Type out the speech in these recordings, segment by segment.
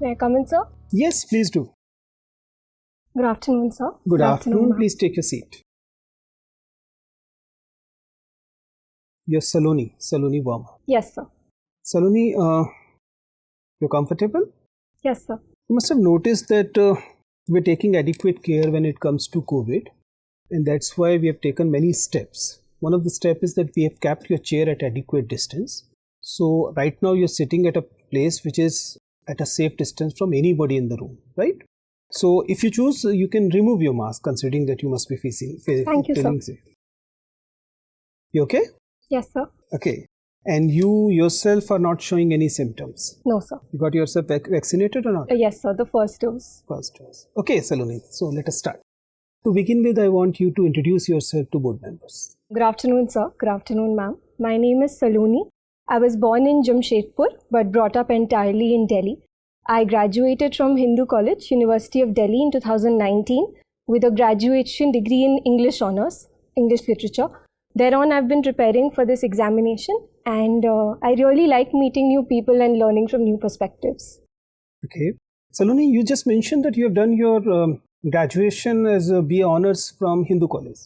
May I come in, sir? Yes, please do. Good afternoon, sir. Good afternoon. ma'am. Please take your seat. You're Saloni Verma. Yes, sir. Saloni, you're comfortable? Yes, sir. You must have noticed that we're taking adequate care when it comes to COVID, and that's why we have taken many steps. One of the steps is that we have kept your chair at adequate distance. So right now you're sitting at a place which is at a safe distance from anybody in the room, right? So if you choose, you can remove your mask, considering that you must be Thank you, sir. safe. You okay? Yes, sir. Okay. And you yourself are not showing any symptoms? No, sir. You got yourself vaccinated or not? Yes, sir. The first dose. First dose. Okay, Saloni. So let us start. To begin with, I want you to introduce yourself to board members. Good afternoon, sir. Good afternoon, ma'am. My name is Saloni. I was born in Jamshedpur but brought up entirely in Delhi. I graduated from Hindu College, University of Delhi in 2019 with a graduation degree in English Honours, English Literature. Thereon, I've been preparing for this examination and I really like meeting new people and learning from new perspectives. Okay. Saloni, you just mentioned that you have done your graduation as a BA Honours from Hindu College.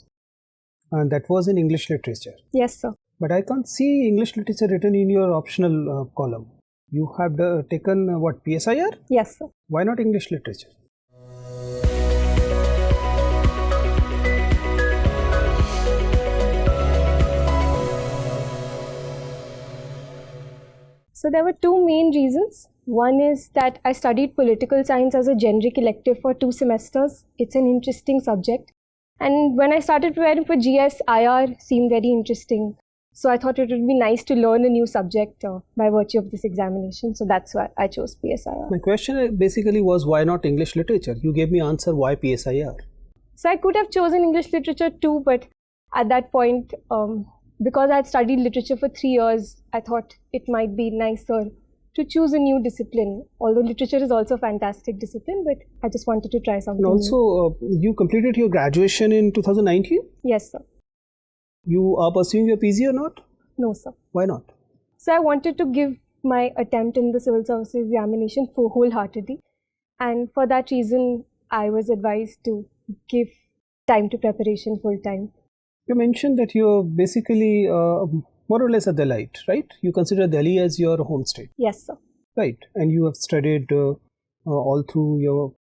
And that was in English Literature. Yes, sir. But I can't see English Literature written in your optional column. You have taken what, PSIR? Yes, sir. Why not English Literature? So there were two main reasons. One is that I studied political science as a generic elective for 2 semesters. It's an interesting subject. And when I started preparing for GS, IR seemed very interesting. So I thought it would be nice to learn a new subject by virtue of this examination. So that's why I chose PSIR. My question basically was, why not English Literature? You gave me answer, why PSIR? So I could have chosen English Literature too, but at that point, because I had studied literature for 3 years, I thought it might be nicer to choose a new discipline. Although literature is also a fantastic discipline, but I just wanted to try something And also, you completed your graduation in 2019? Yes, sir. You are pursuing your PG or not? No, sir. Why not? So I wanted to give my attempt in the civil services examination wholeheartedly. And for that reason, I was advised to give time to preparation full time. You mentioned that you're basically more or less a Delite, right? You consider Delhi as your home state. Yes, sir. Right. And you have studied all through your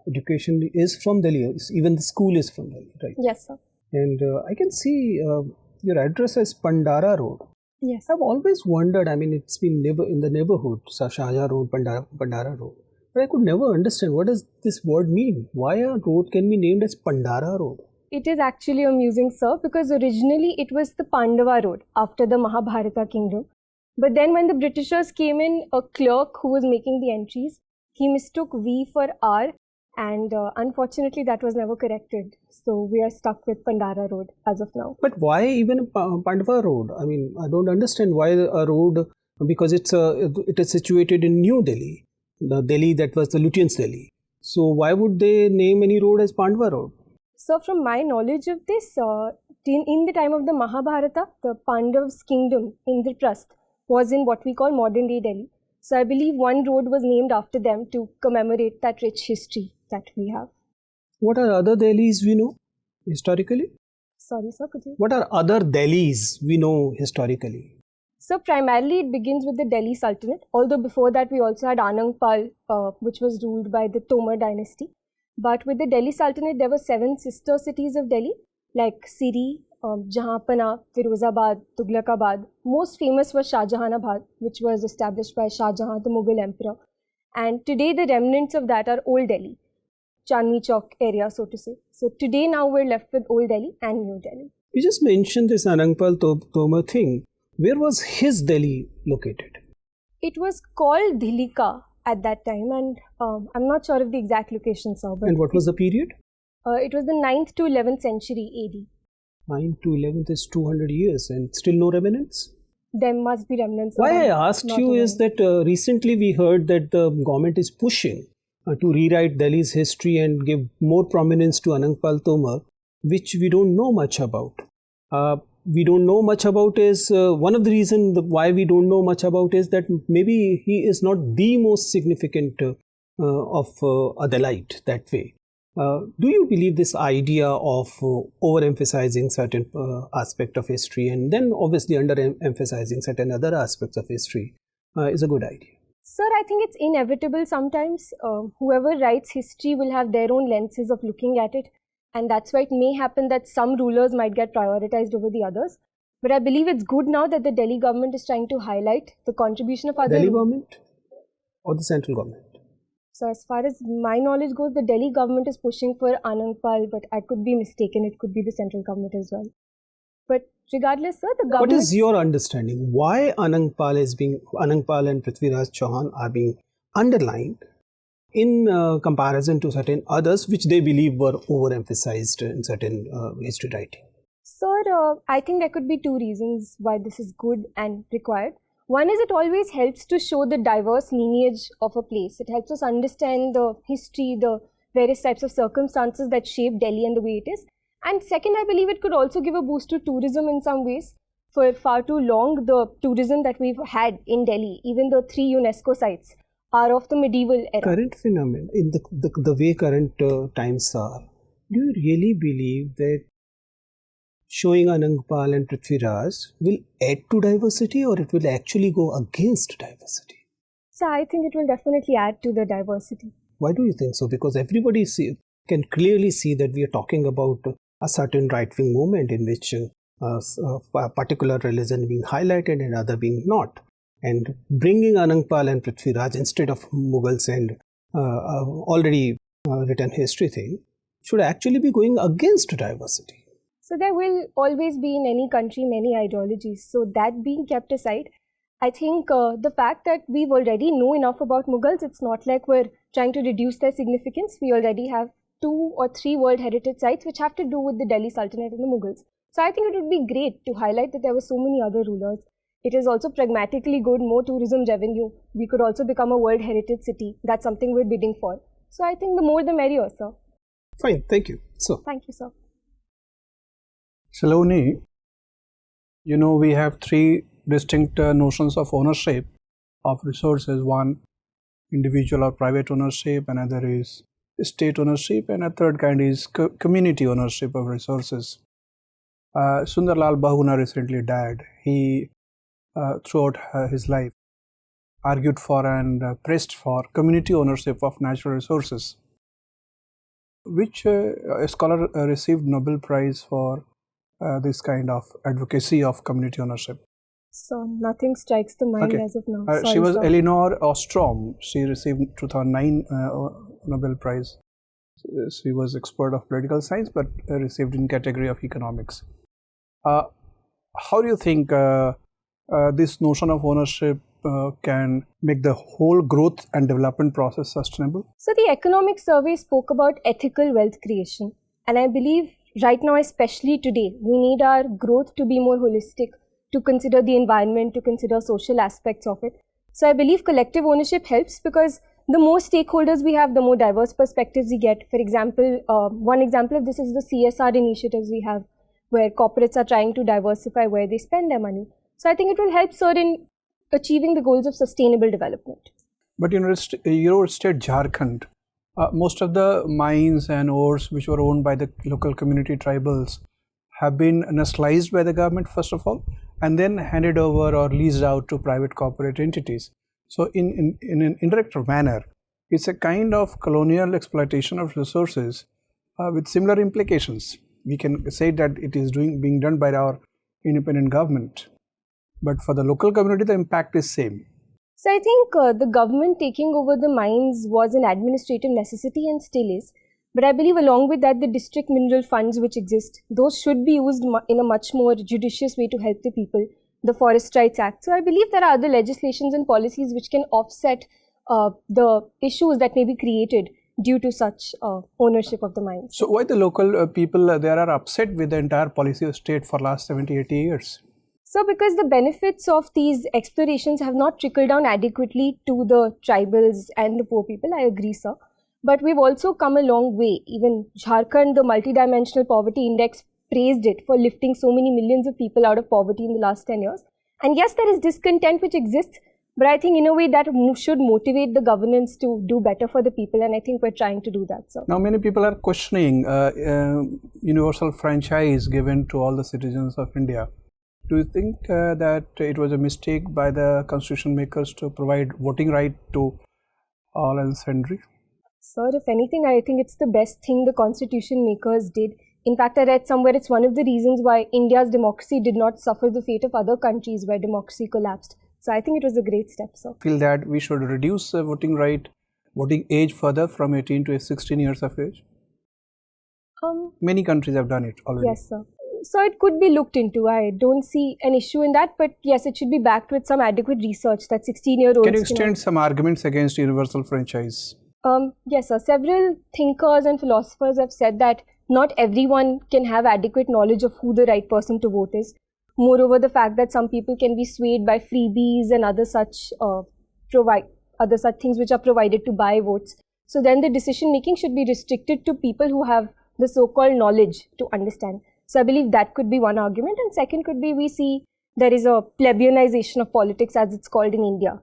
education is from Delhi. Even the school is from Delhi, right? Yes, sir. And I can see your address as Pandara Road. Yes. I've always wondered, I mean, it's been in the neighborhood, Shahjahan Road, Pandara Road. But I could never understand, what does this word mean? Why a road can be named as Pandara Road? It is actually amusing, sir, because originally it was the Pandava Road after the Mahabharata kingdom. But then when the Britishers came in, a clerk who was making the entries, he mistook V for R, and unfortunately that was never corrected. So we are stuck with Pandara Road as of now. But why even Pandava Road? I mean, I don't understand why a road, because it is situated in New Delhi, the Delhi that was the Lutyens' Delhi. So why would they name any road as Pandava Road? So from my knowledge of this, in the time of the Mahabharata, the Pandav's kingdom, Indraprasth, was in what we call modern day Delhi. So I believe one road was named after them to commemorate that rich history that we have. What are other Delhis we know historically? Sorry, sir, could you? What are other Delhis we know historically? So primarily it begins with the Delhi Sultanate, although before that we also had Anangpal, which was ruled by the Tomar dynasty. But with the Delhi Sultanate, there were 7 sister cities of Delhi, like Siri, Jahanpana, Firozabad, Tughlaqabad. Most famous was Shahjahanabad, which was established by Shah Jahan, the Mughal emperor. And today the remnants of that are Old Delhi, Chandni Chowk area, so to say. So today now we're left with Old Delhi and New Delhi. You just mentioned this Anangpal Tomar thing. Where was his Delhi located? It was called Dhilika at that time, and I'm not sure of the exact location, sir. But and what was the period? It was the 9th to 11th century AD. 9th to 11th is 200 years and still no remnants? There must be remnants. Why I asked you is that recently we heard that the government is pushing to rewrite Delhi's history and give more prominence to Anangpal Tomar, which we don't know much about. we don't know much about is, one of the reasons why we don't know much about is that maybe he is not the most significant of Adelaide that way. Do you believe this idea of overemphasizing certain aspect of history and then obviously underemphasizing certain other aspects of history is a good idea? Sir, I think it's inevitable sometimes. Whoever writes history will have their own lenses of looking at it. And that's why it may happen that some rulers might get prioritized over the others. But I believe it's good now that the Delhi government is trying to highlight the contribution of other... Delhi government or the central government? So as far as my knowledge goes, the Delhi government is pushing for Anang Pal, but I could be mistaken. It could be the central government as well. But regardless, sir, the government... What is your understanding? Why Anang Pal and Prithviraj Chauhan are being underlined in comparison to certain others which they believe were overemphasized in certain history writing? Sir, I think there could be two reasons why this is good and required. One is it always helps to show the diverse lineage of a place. It helps us understand the history, the various types of circumstances that shape Delhi and the way it is. And second, I believe it could also give a boost to tourism in some ways. For far too long, the tourism that we've had in Delhi, even the 3 UNESCO sites, are of the medieval era. Current phenomenon, in the way current times are, do you really believe that showing Anang Pal and Prithviraj will add to diversity or it will actually go against diversity? So I think it will definitely add to the diversity. Why do you think so? Because everybody can clearly see that we are talking about a certain right-wing movement in which a particular religion being highlighted and other being not. And bringing Anang Pal and Prithviraj instead of Mughals and already written history thing should actually be going against diversity. So there will always be in any country many ideologies. So that being kept aside, I think the fact that we've already know enough about Mughals, it's not like we're trying to reduce their significance. We already have 2 or 3 World Heritage Sites which have to do with the Delhi Sultanate and the Mughals. So I think it would be great to highlight that there were so many other rulers. It is also pragmatically good, more tourism revenue. We could also become a World Heritage City. That's something we're bidding for. So I think the more the merrier, sir. Fine, thank you. So, thank you, sir. Saloni, we have 3 distinct notions of ownership of resources. One, individual or private ownership, another is state ownership, and a third kind is community ownership of resources. Sundarlal Bahuguna recently died. He, throughout his life, argued for and pressed for community ownership of natural resources, which a scholar received Nobel Prize for this kind of advocacy of community ownership. So nothing strikes the mind as of now. Sorry, she was sir. Elinor Ostrom. She received 2009 Nobel Prize. She was expert of political science, but received in category of economics. How do you think this notion of ownership can make the whole growth and development process sustainable? So the economic survey spoke about ethical wealth creation. And I believe right now, especially today, we need our growth to be more holistic, to consider the environment, to consider social aspects of it. So I believe collective ownership helps because the more stakeholders we have, the more diverse perspectives we get. For example, one example of this is the CSR initiatives we have, where corporates are trying to diversify where they spend their money. So I think it will help, sir, in achieving the goals of sustainable development. But your state Jharkhand, most of the mines and ores which were owned by the local community tribals have been nationalized by the government first of all, and then handed over or leased out to private corporate entities. So in an indirect manner, it's a kind of colonial exploitation of resources with similar implications. We can say that it is being done by our independent government. But for the local community, the impact is same. So I think the government taking over the mines was an administrative necessity and still is. But I believe along with that, the district mineral funds which exist, those should be used in a much more judicious way to help the people. The Forest Rights Act. So I believe there are other legislations and policies which can offset the issues that may be created due to such ownership of the mines. So why the local people, they are upset with the entire policy of state for last 70-80 years? So because the benefits of these explorations have not trickled down adequately to the tribals and the poor people, I agree, sir. But we've also come a long way. Even Jharkhand, the multidimensional poverty index praised it for lifting so many millions of people out of poverty in the last 10 years. And yes, there is discontent which exists, but I think in a way that should motivate the governance to do better for the people, and I think we're trying to do that. So now many people are questioning universal franchise given to all the citizens of India. Do you think that it was a mistake by the constitution makers to provide voting right to all and sundry? Sir, if anything, I think it's the best thing the constitution makers did. In fact, I read somewhere it's one of the reasons why India's democracy did not suffer the fate of other countries where democracy collapsed. So I think it was a great step, sir. Feel that we should reduce voting age further from 18 to 16 years of age? Many countries have done it already. Yes, sir. So it could be looked into. I don't see an issue in that, but yes, it should be backed with some adequate research that 16-year-olds can you extend some arguments against universal franchise? Yes, sir. Several thinkers and philosophers have said that not everyone can have adequate knowledge of who the right person to vote is. Moreover, the fact that some people can be swayed by freebies and other such things which are provided to buy votes. So then the decision making should be restricted to people who have the so-called knowledge to understand. So I believe that could be one argument. And second could be we see there is a plebeianization of politics as it's called in India.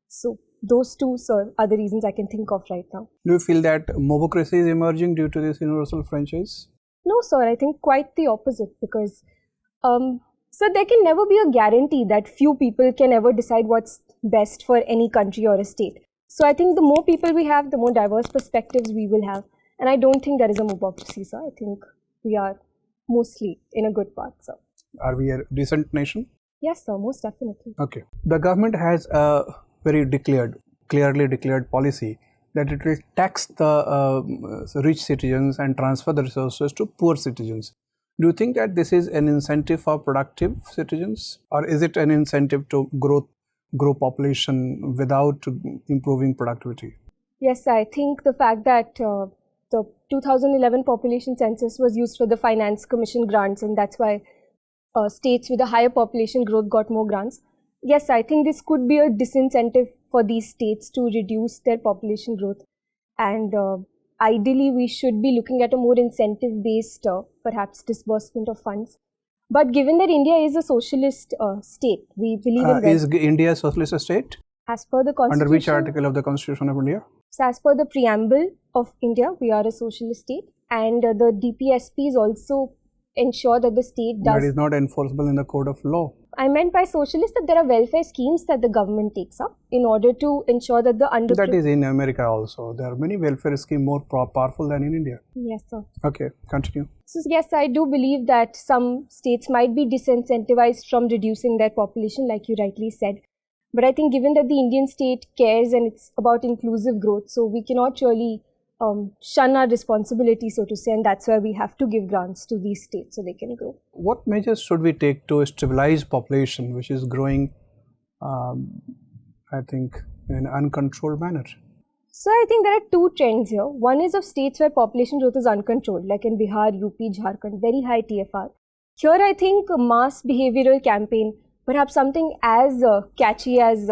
So those two, sir, are the reasons I can think of right now. Do you feel that mobocracy is emerging due to this universal franchise? No, sir. I think quite the opposite because so there can never be a guarantee that few people can ever decide what's best for any country or a state. So I think the more people we have, the more diverse perspectives we will have. And I don't think there is a mobocracy, sir. I think we are mostly in a good path, sir. Are we a decent nation? Yes, sir, most definitely. Okay. The government has a very clearly declared policy that it will tax the rich citizens and transfer the resources to poor citizens. Do you think that this is an incentive for productive citizens, or is it an incentive to grow population without improving productivity? Yes, I think the fact that the 2011 population census was used for the Finance Commission grants, and that's why states with a higher population growth got more grants. Yes, I think this could be a disincentive for these states to reduce their population growth. And ideally, we should be looking at a more incentive-based, perhaps, disbursement of funds. But given that India is a socialist state, we believe in Is India a socialist state? As per the Constitution. Under which article of the Constitution of India? So as per the preamble of India, we are a socialist state. And the DPSPs also ensure that the state does... That is not enforceable in the code of law. I meant by socialist that there are welfare schemes that the government takes up in order to ensure that the That is in America also. There are many welfare schemes more powerful than in India. Yes, sir. Okay, continue. So yes, I do believe that some states might be disincentivized from reducing their population, like you rightly said. But I think given that the Indian state cares and it's about inclusive growth, so we cannot really shun our responsibility, so to say, and that's why we have to give grants to these states so they can grow. What measures should we take to stabilize population, which is growing, I think, in an uncontrolled manner? So I think there are two trends here. One is of states where population growth is uncontrolled, like in Bihar, UP, Jharkhand, very high TFR. Here I think a mass behavioral campaign, perhaps something as catchy as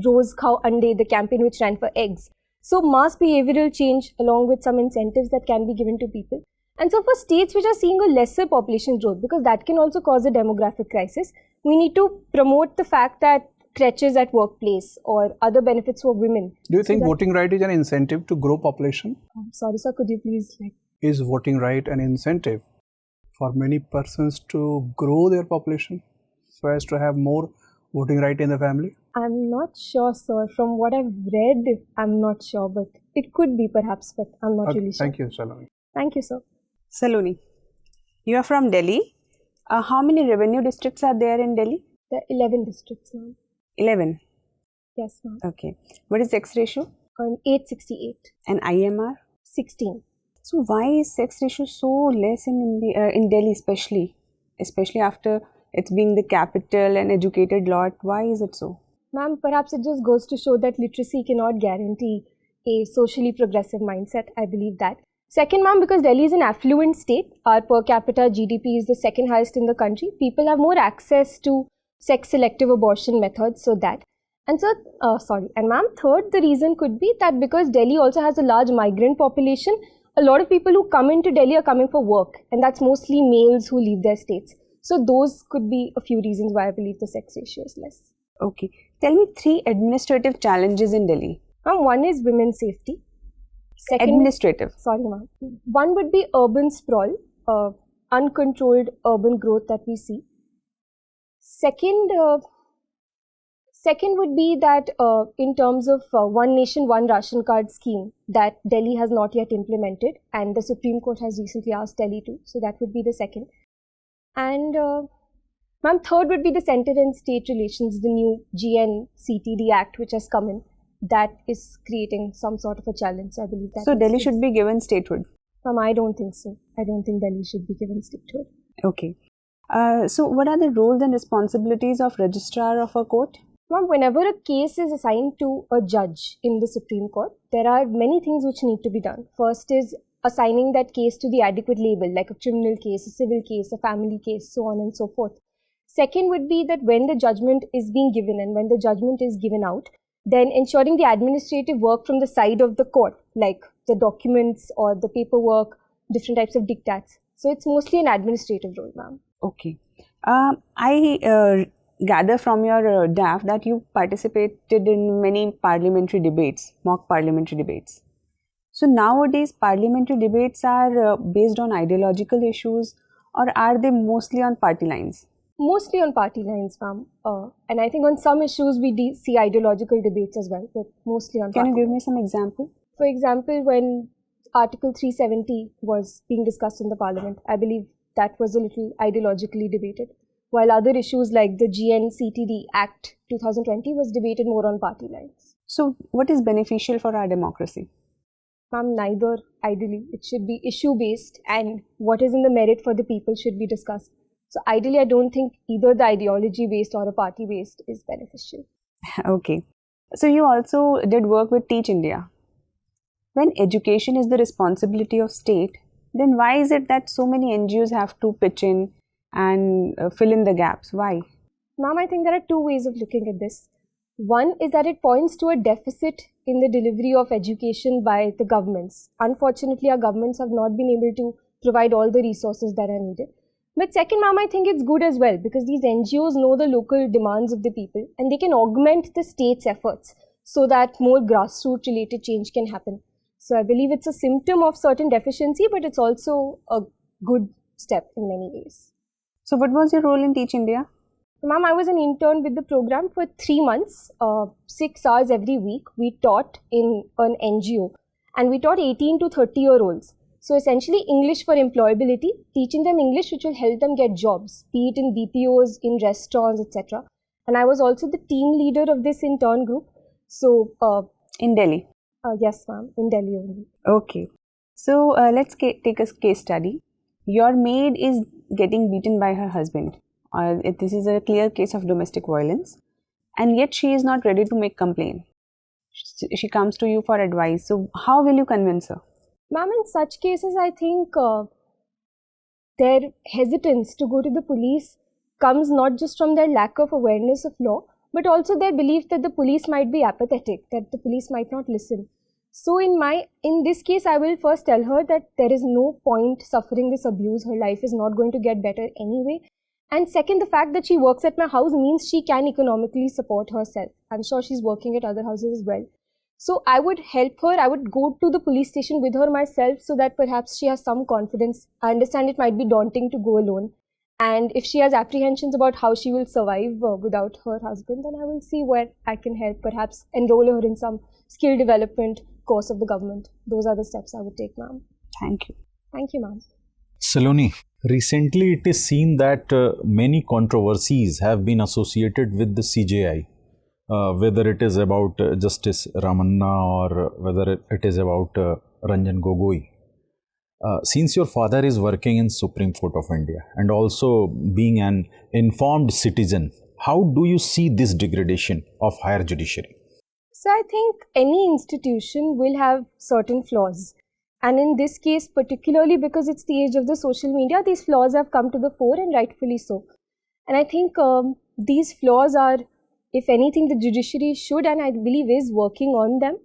Rose Khao Ande, the campaign which ran for eggs. So mass behavioral change along with some incentives that can be given to people. And so for states which are seeing a lesser population growth, because that can also cause a demographic crisis, we need to promote the fact that creches at workplace or other benefits for women. Do you think voting right is an incentive to grow population? Sorry sir, could you please... Is voting right an incentive for many persons to grow their population so as to have more voting right in the family? I'm not sure, sir. From what I've read, I'm not sure, but it could be perhaps, but I'm not really sure. Thank you, Saloni. Thank you, sir. Saloni, you are from Delhi. How many revenue districts are there in Delhi? There are 11 districts now. 11? Yes, ma'am. Okay. What is sex ratio? 868. And IMR? 16. So why is sex ratio so less in Delhi especially after it's being the capital and educated lot? Why is it so? Ma'am, perhaps it just goes to show that literacy cannot guarantee a socially progressive mindset. I believe that. Second, ma'am, because Delhi is an affluent state, our per capita GDP is the second highest in the country. People have more access to sex-selective abortion methods, so that. And so, and ma'am, third, the reason could be that because Delhi also has a large migrant population, a lot of people who come into Delhi are coming for work, and that's mostly males who leave their states. So those could be a few reasons why I believe the sex ratio is less. Okay. Tell me 3 administrative challenges in Delhi. One is women's safety. Second, Administrative. Sorry, ma'am. One would be urban sprawl, uncontrolled urban growth that we see. Second would be that in terms of one nation, one ration card scheme that Delhi has not yet implemented, and the Supreme Court has recently asked Delhi to. So that would be the second. And ma'am, third would be the center and state relations, the new GNCTD Act which has come in. That is creating some sort of a challenge. I believe that. So Delhi should be given statehood? Ma'am, I don't think so. I don't think Delhi should be given statehood. Okay. So what are the roles and responsibilities of registrar of a court? Ma'am, whenever a case is assigned to a judge in the Supreme Court, there are many things which need to be done. First is assigning that case to the adequate label, like a criminal case, a civil case, a family case, so on and so forth. Second would be that when the judgment is being given and when the judgment is given out, then ensuring the administrative work from the side of the court, like the documents or the paperwork, different types of diktats. So it's mostly an administrative role, ma'am. Okay. I gather from your DAF that you participated in many parliamentary debates, mock parliamentary debates. So nowadays parliamentary debates are based on ideological issues, or are they mostly on party lines? Mostly on party lines, ma'am. And I think on some issues we see ideological debates as well, but mostly on Can party you give me lines. some example? For example, when Article 370 was being discussed in the Parliament, I believe that was a little ideologically debated, while other issues like the GNCTD Act 2020 was debated more on party lines. So what is beneficial for our democracy? Ma'am, neither ideally. It should be issue-based, and what is in the merit for the people should be discussed. So ideally, I don't think either the ideology-based or a party-based is beneficial. Okay. So you also did work with Teach India. When education is the responsibility of state, then why is it that so many NGOs have to pitch in and fill in the gaps? Why? Ma'am, I think there are 2 ways of looking at this. One is that it points to a deficit in the delivery of education by the governments. Unfortunately, our governments have not been able to provide all the resources that are needed. But second, ma'am, I think it's good as well because these NGOs know the local demands of the people and they can augment the state's efforts so that more grassroots related change can happen. So I believe it's a symptom of certain deficiency, but it's also a good step in many ways. So what was your role in Teach India? Ma'am, I was an intern with the program for 3 months, 6 hours every week. We taught in an NGO and we taught 18 to 30-year-olds. So essentially English for employability, teaching them English which will help them get jobs, be it in BPOs, in restaurants, etc. And I was also the team leader of this intern group. So in Delhi? Yes, ma'am, in Delhi only. Okay. So let's take a case study. Your maid is getting beaten by her husband. This is a clear case of domestic violence, and yet she is not ready to make complaint. She comes to you for advice. So how will you convince her? Ma'am, in such cases, I think their hesitance to go to the police comes not just from their lack of awareness of law, but also their belief that the police might be apathetic, that the police might not listen. So in this case, I will first tell her that there is no point suffering this abuse. Her life is not going to get better anyway. And second, the fact that she works at my house means she can economically support herself. I'm sure she's working at other houses as well. So I would help her. I would go to the police station with her myself so that perhaps she has some confidence. I understand it might be daunting to go alone. And if she has apprehensions about how she will survive without her husband, then I will see where I can help, perhaps enroll her in some skill development course of the government. Those are the steps I would take, ma'am. Thank you. Thank you, ma'am. Saloni, recently it is seen that many controversies have been associated with the CJI, whether it is about Justice Ramanna or whether it is about Ranjan Gogoi. Since your father is working in Supreme Court of India and also being an informed citizen, how do you see this degradation of higher judiciary? So I think any institution will have certain flaws. And in this case, particularly because it's the age of the social media, these flaws have come to the fore and rightfully so. And I think these flaws are, if anything, the judiciary should and I believe is working on them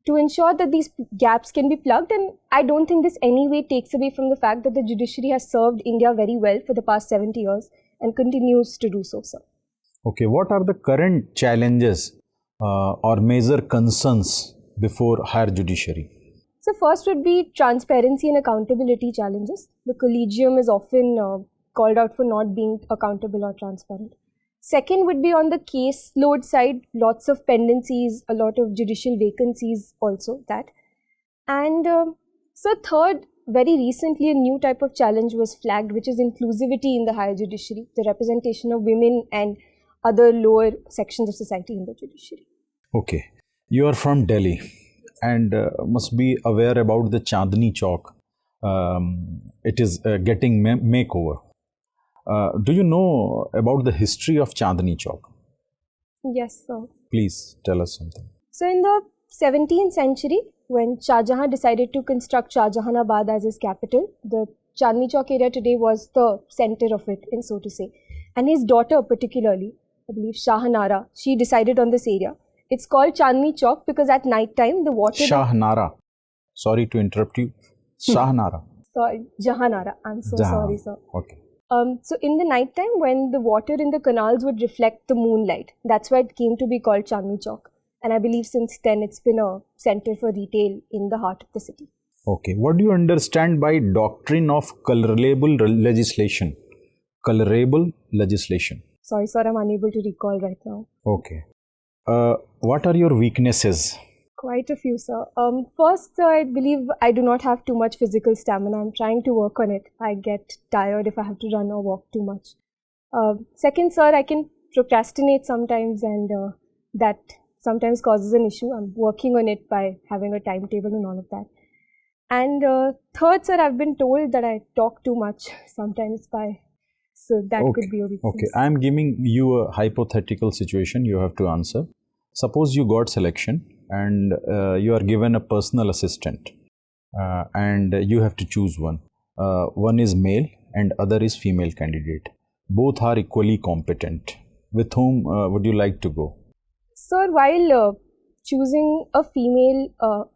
to ensure that these gaps can be plugged. And I don't think this any way takes away from the fact that the judiciary has served India very well for the past 70 years and continues to do so, sir. Okay, what are the current challenges or major concerns before higher judiciary? So first would be transparency and accountability challenges. The collegium is often called out for not being accountable or transparent. Second would be on the caseload side, lots of pendencies, a lot of judicial vacancies also that. And so third, very recently a new type of challenge was flagged, which is inclusivity in the higher judiciary, the representation of women and other lower sections of society in the judiciary. Okay, you are from Delhi and must be aware about the Chandni Chowk. It is getting makeover. Do you know about the history of Chandni Chowk? Yes, sir. Please tell us something. So in the 17th century, when Shah Jahan decided to construct Shah Jahanabad as his capital, the Chandni Chowk area today was the center of it, in so to say. And his daughter particularly, I believe Shahnara, she decided on this area. It's called Chandni Chowk because at night time the water... Shahnara. Sorry to interrupt you. Shahnara. Sorry, Jahanara. I'm so sorry, sir. Okay. So in the night time when the water in the canals would reflect the moonlight, that's why it came to be called Chandni Chowk. And I believe since then it's been a center for retail in the heart of the city. Okay. What do you understand by doctrine of colorable legislation? Colorable legislation. Sorry, sir, I'm unable to recall right now. Okay. What are your weaknesses? Quite a few, sir. First, sir, I believe I do not have too much physical stamina. I'm trying to work on it. I get tired if I have to run or walk too much. Second, sir, I can procrastinate sometimes, and that sometimes causes an issue. I'm working on it by having a timetable and all of that. And third, sir, I've been told that I talk too much sometimes so that could be a weakness. Okay, I'm giving you a hypothetical situation you have to answer. Suppose you got selection and you are given a personal assistant and you have to choose one. One is male and other is female candidate. Both are equally competent. With whom would you like to go? Sir, while choosing a female,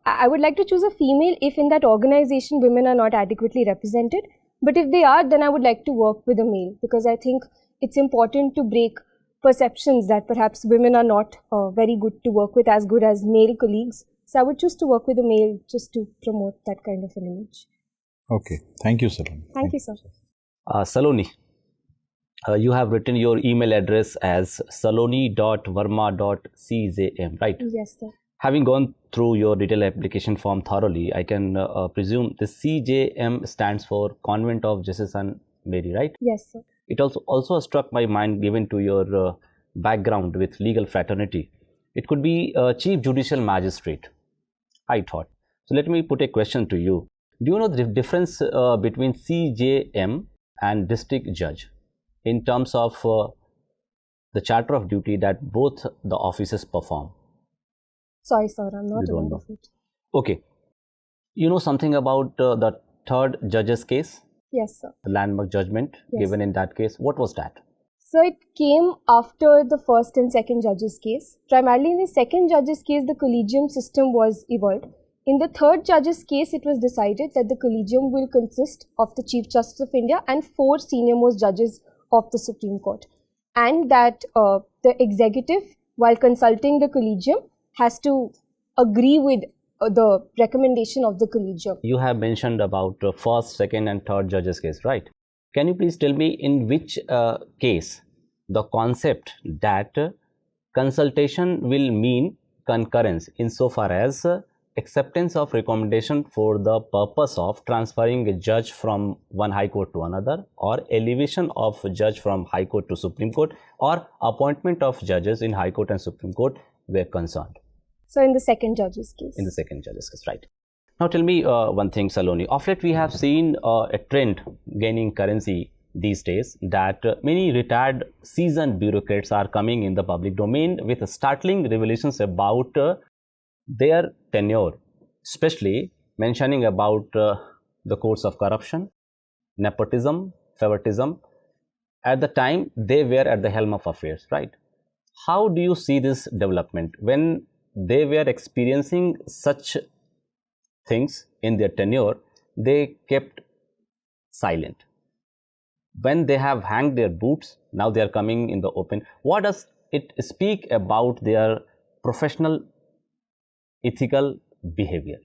I would like to choose a female if in that organization women are not adequately represented. But if they are, then I would like to work with a male because I think it's important to break perceptions that perhaps women are not very good to work with, as good as male colleagues. So I would choose to work with a male just to promote that kind of an image. Okay. Thank you, Saloni. Thank you, sir. Saloni, you have written your email address as saloni.verma.czm, right? Yes, sir. Having gone through your detailed application form thoroughly, I can presume the CJM stands for Convent of Jesus and Mary, right? Yes, sir. It also struck my mind, given to your background with legal fraternity. It could be Chief Judicial Magistrate, I thought. So let me put a question to you. Do you know the difference between CJM and District Judge in terms of the charter of duty that both the offices perform? Sorry, sir, I'm not aware of it. Okay. You know something about the third judge's case? Yes, sir. The landmark judgment given in that case. What was that? So it came after the first and second judge's case. Primarily in the second judge's case, the collegium system was evolved. In the third judge's case, it was decided that the collegium will consist of the Chief Justice of India and 4 senior-most judges of the Supreme Court. And that the executive, while consulting the collegium, has to agree with the recommendation of the collegium. You have mentioned about first, second and third judge's case, right? Can you please tell me in which case the concept that consultation will mean concurrence insofar as acceptance of recommendation for the purpose of transferring a judge from one high court to another, or elevation of a judge from high court to Supreme Court, or appointment of judges in high court and Supreme Court were concerned? So in the second judge's case. In the second judge's case, right. Now tell me one thing, Saloni. Of late we have seen a trend gaining currency these days that many retired seasoned bureaucrats are coming in the public domain with startling revelations about their tenure, especially mentioning about the course of corruption, nepotism, favoritism at the time they were at the helm of affairs, right? How do you see this development when they were experiencing such things in their tenure, they kept silent. When they have hanged their boots, now they are coming in the open. What does it speak about their professional ethical behavior?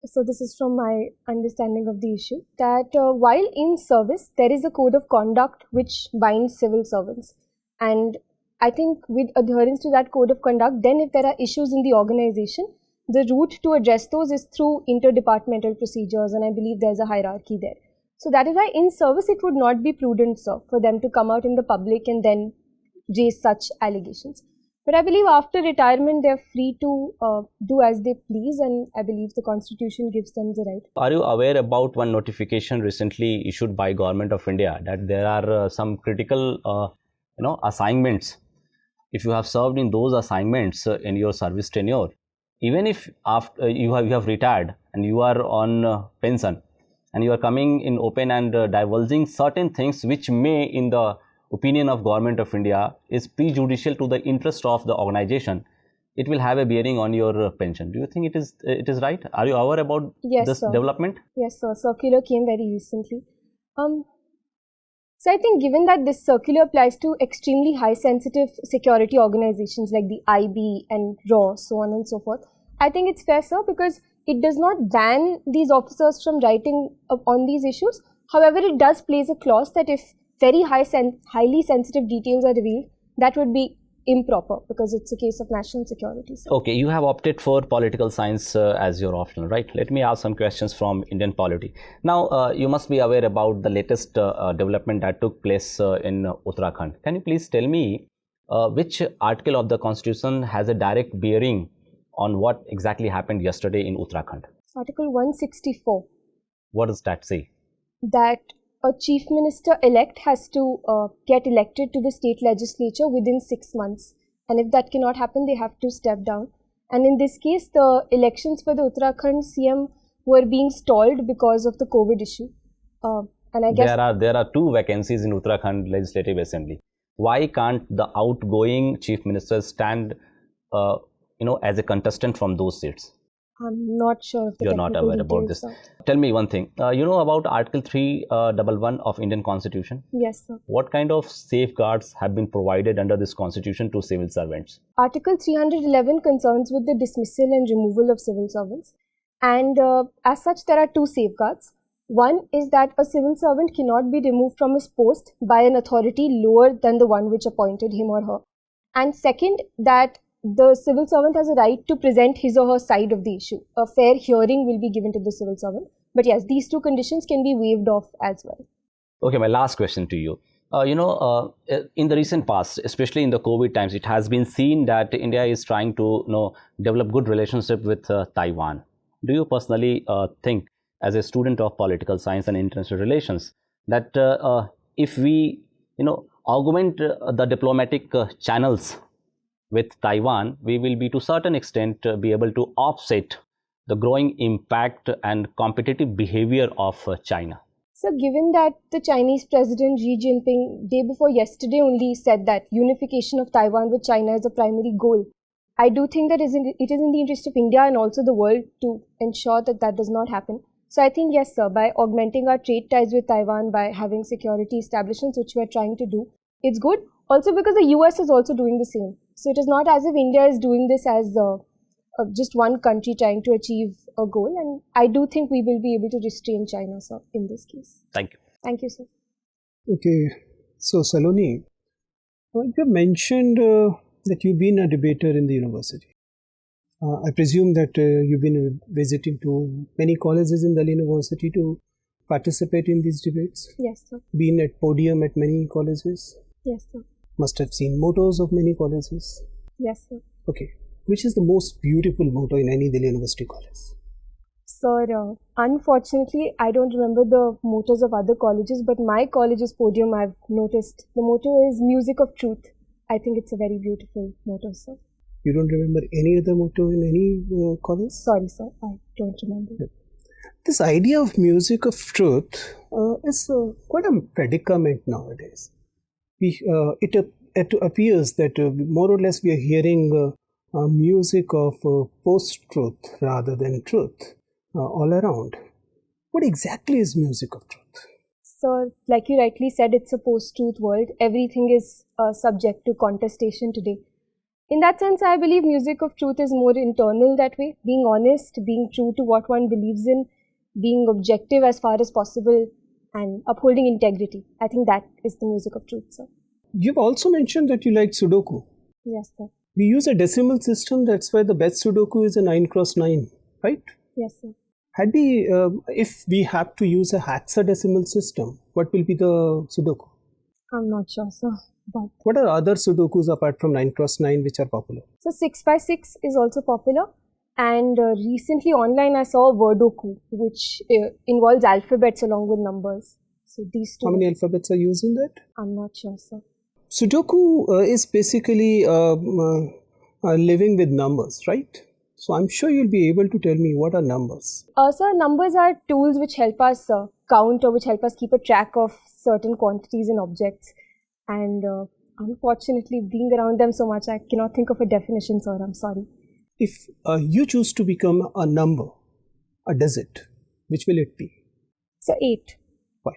So this is from my understanding of the issue, that while in service, there is a code of conduct which binds civil servants. And I think with adherence to that code of conduct, then if there are issues in the organization, the route to address those is through interdepartmental procedures, and I believe there's a hierarchy there. So that is why in service it would not be prudent, sir, for them to come out in the public and then raise such allegations. But I believe after retirement, they're free to do as they please, and I believe the Constitution gives them the right. Are you aware about one notification recently issued by Government of India that there are some critical assignments? If you have served in those assignments in your service tenure, even if after you have retired and you are on pension and you are coming in open and divulging certain things which may, in the opinion of Government of India, is prejudicial to the interest of the organization, it will have a bearing on your pension. Do you think it is right? Are you aware about this development? Yes, sir. Circular came very recently. So I think given that this circular applies to extremely high sensitive security organizations like the IB and RAW, so on and so forth, I think it's fair, sir, because it does not ban these officers from writing on these issues. However, it does place a clause that if very highly sensitive details are revealed, that would be improper because it's a case of national security. So. Okay, you have opted for political science as your optional, right? Let me ask some questions from Indian polity. Now, you must be aware about the latest development that took place in Uttarakhand. Can you please tell me which article of the Constitution has a direct bearing on what exactly happened yesterday in Uttarakhand? Article 164. What does that say? That a chief minister elect has to get elected to the state legislature within 6 months, and if that cannot happen, they have to step down. And in this case, the elections for the Uttarakhand CM were being stalled because of the COVID issue. And I guess there are 2 vacancies in Uttarakhand Legislative Assembly. Why can't the outgoing chief minister stand, as a contestant from those seats? I'm not sure if you're not aware about this. Tell me one thing. You know about Article 311 of Indian Constitution? Yes, sir. What kind of safeguards have been provided under this Constitution to civil servants? Article 311 concerns with the dismissal and removal of civil servants. And as such, there are 2 safeguards. One is that a civil servant cannot be removed from his post by an authority lower than the one which appointed him or her. And second, that the civil servant has a right to present his or her side of the issue. A fair hearing will be given to the civil servant. But yes, these 2 conditions can be waived off as well. Okay, my last question to you. In the recent past, especially in the COVID times, it has been seen that India is trying to develop good relationship with Taiwan. Do you personally think, as a student of political science and international relations, that if we augment the diplomatic channels with Taiwan, we will be to certain extent be able to offset the growing impact and competitive behavior of China? So given that the Chinese President Xi Jinping day before yesterday only said that unification of Taiwan with China is a primary goal, I do think that it is in the interest of India and also the world to ensure that that does not happen. So I think yes, sir, by augmenting our trade ties with Taiwan, by having security establishments, which we are trying to do, it's good. Also because the US is also doing the same. So it is not as if India is doing this as just one country trying to achieve a goal. And I do think we will be able to restrain China, sir, in this case. Thank you. Thank you, sir. Okay. So, Saloni, you mentioned that you've been a debater in the university. I presume that you've been visiting to many colleges in the university to participate in these debates? Yes, sir. Been at podium at many colleges? Yes, sir. Must have seen mottos of many colleges? Yes, sir. Okay. Which is the most beautiful motto in any Delhi University college? Sir, unfortunately, I don't remember the mottos of other colleges, but my college's podium, I've noticed the motto is Music of Truth. I think it's a very beautiful motto, sir. You don't remember any other motto in any college? Sorry, sir. I don't remember. Yeah. This idea of music of truth is quite a predicament nowadays. It appears that more or less we are hearing music of post-truth rather than truth all around. What exactly is music of truth? So, like you rightly said, it's a post-truth world. Everything is subject to contestation today. In that sense, I believe music of truth is more internal that way, being honest, being true to what one believes in, being objective as far as possible, and upholding integrity. I think that is the music of truth, sir. You've also mentioned that you like Sudoku. Yes, sir. We use a decimal system, that's why the best Sudoku is a 9x9, right? Yes, sir. If we have to use a hexadecimal system, what will be the Sudoku? I'm not sure, sir. But what are other Sudokus apart from 9x9 which are popular? So 6x6 is also popular. And recently online I saw Wordoku, which involves alphabets along with numbers. So these two. How many alphabets are used in that? I'm not sure, sir. Sudoku is basically living with numbers, right? So I'm sure you'll be able to tell me what are numbers. Sir, numbers are tools which help us count or which help us keep a track of certain quantities and objects. And unfortunately, being around them so much, I cannot think of a definition, sir. I'm sorry. If you choose to become a number, a digit, which will it be? So 8. Why?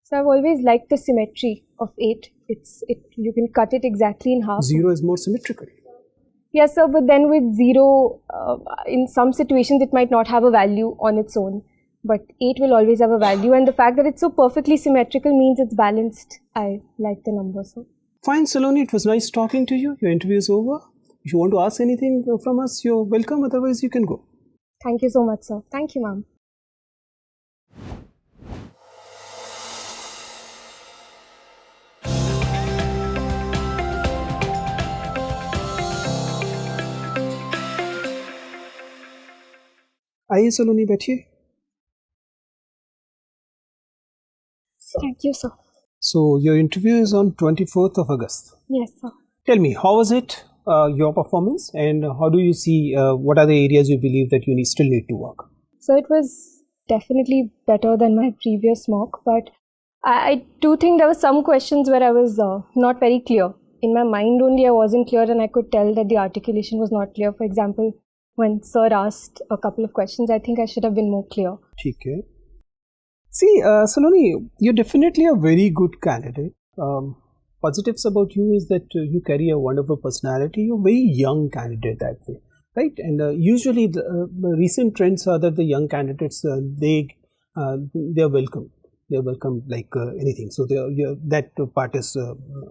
So I've always liked the symmetry of 8. You can cut it exactly in half. 0 is more symmetrical. Yes, sir, but then with 0, in some situations it might not have a value on its own. But 8 will always have a value, and the fact that it's so perfectly symmetrical means it's balanced. I like the number, sir. Fine, Saloni, it was nice talking to you. Your interview is over. If you want to ask anything from us, you're welcome. Otherwise, you can go. Thank you so much, sir. Thank you, ma'am. आइए सलोनी बैठिए. Thank you, sir. So your interview is on 24th of August. Yes, sir. Tell me, how was it, your performance, and how do you see, what are the areas you believe that you still need to work? So it was definitely better than my previous mock, but I do think there were some questions where I was not very clear. In my mind only I wasn't clear, and I could tell that the articulation was not clear. For example, when sir asked a couple of questions, I think I should have been more clear. Okay. See, Saloni, you're definitely a very good candidate. Positives about you is that you carry a wonderful personality. You're a very young candidate that way, right? And usually the recent trends are that the young candidates, they're welcome. They're welcome like anything. So that part is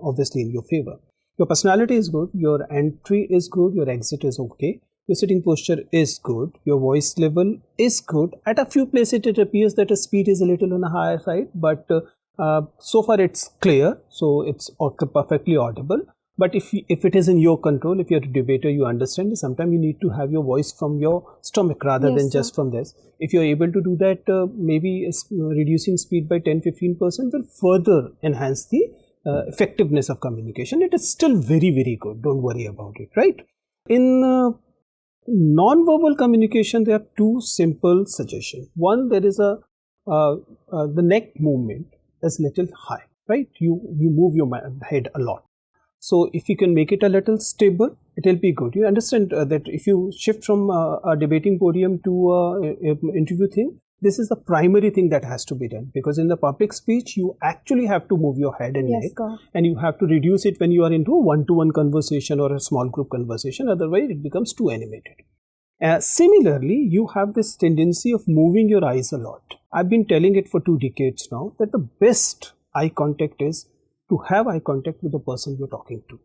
obviously in your favor. Your personality is good. Your entry is good. Your exit is okay. Your sitting posture is good. Your voice level is good. At a few places, it appears that the speed is a little on the higher side, but so far it's clear. So it's perfectly audible. But if it is in your control, if you're a debater, you understand that sometimes you need to have your voice from your stomach rather than just from this. If you're able to do that, maybe reducing speed by 10-15% will further enhance the effectiveness of communication. It is still very, very good. Don't worry about it, right? In non-verbal communication, there are two simple suggestions. One, there is the neck movement is little high, right? You move your head a lot. So if you can make it a little stable, it will be good. You understand that if you shift from a debating podium to an interview thing, this is the primary thing that has to be done, because in the public speech, you actually have to move your head and neck, and you have to reduce it when you are into a one-to-one conversation or a small group conversation. Otherwise, it becomes too animated. Similarly, you have this tendency of moving your eyes a lot. I've been telling it for 2 decades now that the best eye contact is to have eye contact with the person you're talking to,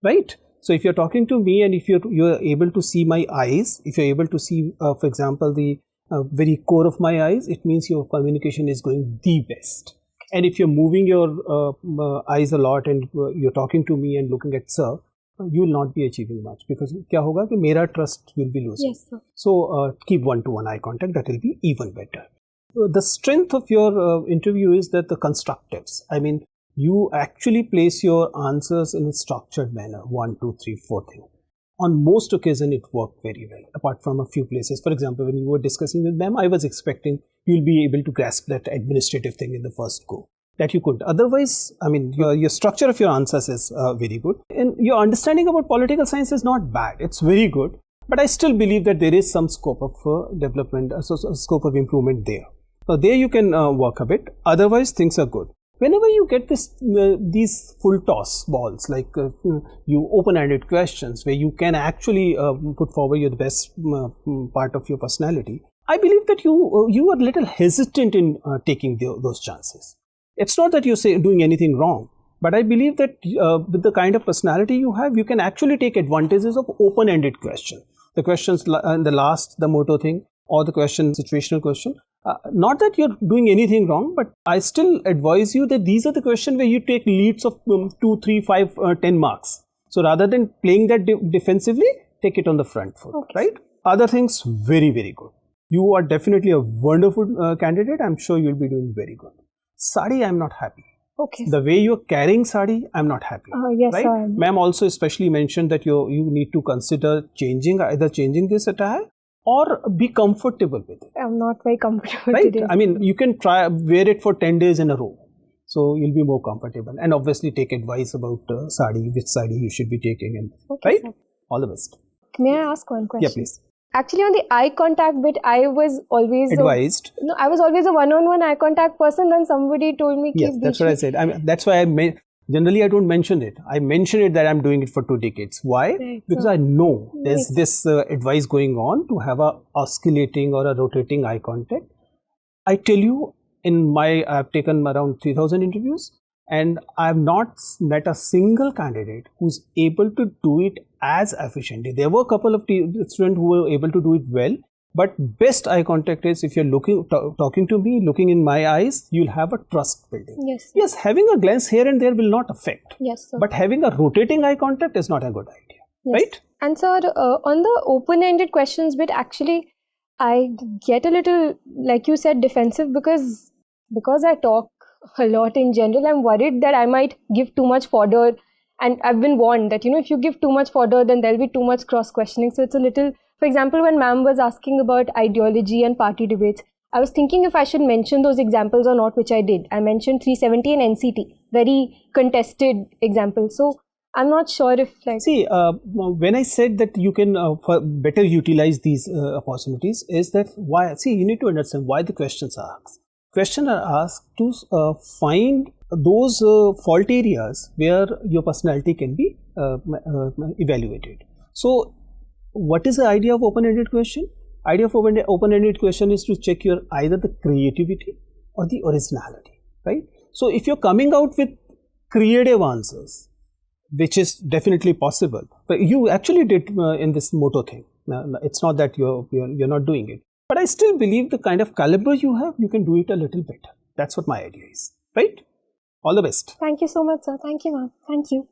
right? So if you're talking to me and if you're able to see my eyes, if you're able to see, for example, the very core of my eyes, it means your communication is going the best. And if you're moving your eyes a lot and you're talking to me and looking at sir, you will not be achieving much, because kya hoga ki mera trust will be losing. Yes, sir. So keep one-to-one eye contact. That will be even better. The strength of your interview is that the constructives. I mean, you actually place your answers in a structured manner. 1, 2, 3, 4 thing. On most occasions, it worked very well, apart from a few places. For example, when you were discussing with them, I was expecting you'll be able to grasp that administrative thing in the first go. that you could. Otherwise, I mean, your structure of your answers is very good. And your understanding about political science is not bad. It's very good. But I still believe that there is some scope of development, scope of improvement there. So there you can work a bit. Otherwise, things are good. Whenever you get these full toss balls, like you open-ended questions where you can actually put forward your best part of your personality, I believe that you are a little hesitant in taking those chances. It's not that you're doing anything wrong, but I believe that with the kind of personality you have, you can actually take advantages of open-ended questions. The questions in the last, the motto thing, or the question, situational question. Not that you're doing anything wrong, but I still advise you that these are the questions where you take leads of 2, 3, 5, 10 marks. So rather than playing that defensively, take it on the front foot, right? Other things, very, very good. You are definitely a wonderful candidate. I'm sure you'll be doing very good. Sari, I'm not happy. Okay. The way you're carrying sari, I'm not happy. Yes, right? sir. Ma'am also especially mentioned that you need to consider either changing this attire or be comfortable with it. I'm not very comfortable right? today. I mean, you can wear it for 10 days in a row. So you'll be more comfortable. And obviously take advice about sari, which sari you should be taking. And right? Sir. All the best. May I ask one question? Yeah, please. Actually, on the eye contact bit, I was always advised. I was always a one-on-one eye contact person. Then somebody told me. Yes, that's what I said. I mean, that's why generally I don't mention it. I mention it that I'm doing it for 2 decades. Why? Right, because I know there's this advice going on to have a oscillating or a rotating eye contact. I tell you, I've taken around 3,000 interviews, and I've not met a single candidate who's able to do it as efficiently. There were a couple of students who were able to do it well, but best eye contact is if you're talking to me, looking in my eyes, you'll have a trust building. Yes. Yes, having a glance here and there will not affect. Yes, sir. But having a rotating eye contact is not a good idea. Yes. Right? And sir, on the open-ended questions bit, actually, I get a little, like you said, defensive because I talk a lot in general. I'm worried that I might give too much fodder, and I've been warned that if you give too much fodder, then there'll be too much cross-questioning. So it's a little, for example, when ma'am was asking about ideology and party debates, I was thinking if I should mention those examples or not, which I did. I mentioned 370 and NCT, very contested examples. So I'm not sure if See, when I said that you can better utilize these opportunities, is that why? See, you need to understand why the questions are asked. Questions are asked to find those fault areas where your personality can be evaluated. So, what is the idea of open-ended question? Idea of open-ended question is to check your either the creativity or the originality, right? So, if you're coming out with creative answers, which is definitely possible, but you actually did in this motto thing. It's not that you're not doing it. But I still believe the kind of caliber you have, you can do it a little better. That's what my idea is, right? All the best. Thank you so much, sir. Thank you, ma'am. Thank you.